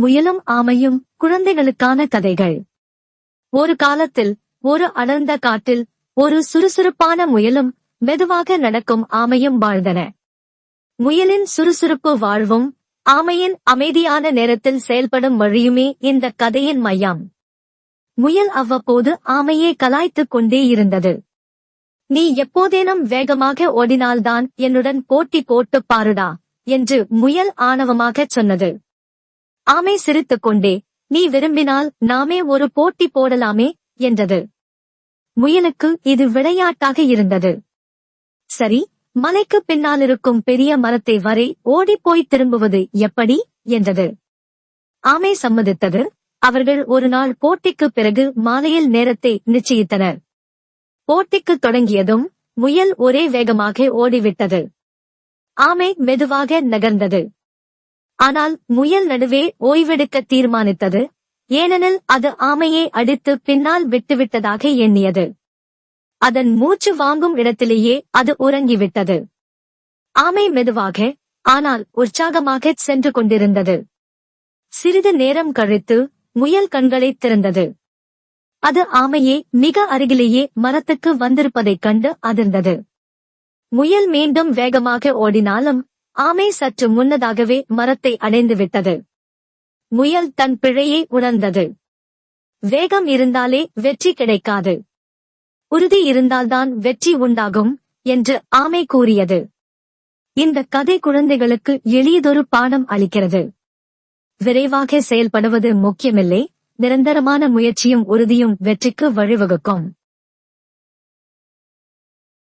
முயலும் ஆமையும் குழந்தைகளுக்கான கதைகள். ஒரு காலத்தில் ஒரு அடர்ந்த காட்டில் ஒரு சுறுசுறுப்பான முயலும் மெதுவாக நடக்கும் ஆமையும் வாழ்ந்தன. முயலின் சுறுசுறுப்பு வாழ்வும் ஆமையின் அமைதியான நேரத்தில் செயல்படும் வழியுமே இந்த கதையின் மையம். முயல் அவ்வப்போது ஆமையை கலாய்த்துக் கொண்டே இருந்தது. நீ எப்போதேனும் வேகமாக ஓடினால்தான் என்னுடன் போட்டி போட்டுப் பாருடா என்று முயல் ஆணவமாகச் சொன்னது. ஆமை சிரித்துக் கொண்டே, நீ விரும்பினால் நாமே ஒரு போட்டி போடலாமே என்றது. முயலுக்கு இது விளையாட்டாக இருந்தது. சரி, மலைக்கு பின்னாலிருக்கும் பெரிய மரத்தை வரை ஓடிப்போய் திரும்புவது எப்படி என்றது. ஆமை சம்மதித்தது. அவர்கள் ஒரு நாள் போட்டிக்குப் பிறகு மாலையில் நேரத்தை நிச்சயித்தனர். போட்டிக்கு தொடங்கியதும் முயல் ஒரே வேகமாக ஓடிவிட்டது. ஆமை மெதுவாக நகர்ந்தது. ஆனால் முயல் நடுவே ஓய்வெடுக்க தீர்மானித்தது. ஏனெனில் அது ஆமையை அடித்து பின்னால் விட்டுவிட்டதாக எண்ணியது. அதன் மூச்சு வாங்கும் இடத்திலேயே அது உறங்கிவிட்டது. ஆமை மெதுவாக, ஆனால் உற்சாகமாகச் சென்று கொண்டிருந்தது. சிறிது நேரம் கழித்து முயல் கண்களைத் திறந்தது. அது ஆமையை மிக அருகிலேயே மரத்துக்கு வந்திருப்பதைக் கண்டு அதிர்ந்தது. முயல் மீண்டும் வேகமாக ஓடினாலும் ஆமை சற்று முன்னதாகவே மரத்தை அடைந்துவிட்டது. முயல் தன் பிழையை உணர்ந்தது. வேகம் இருந்தாலே வெற்றி கிடைக்காது, உறுதி இருந்தால்தான் வெற்றி உண்டாகும் என்று ஆமை கூறியது. இந்த கதை குழந்தைகளுக்கு எளியதொரு பாடம் அளிக்கிறது. விரைவாக செயல்படுவது முக்கியமில்லை, நிரந்தரமான முயற்சியும் உறுதியும் வெற்றிக்கு வழிவகுக்கும்.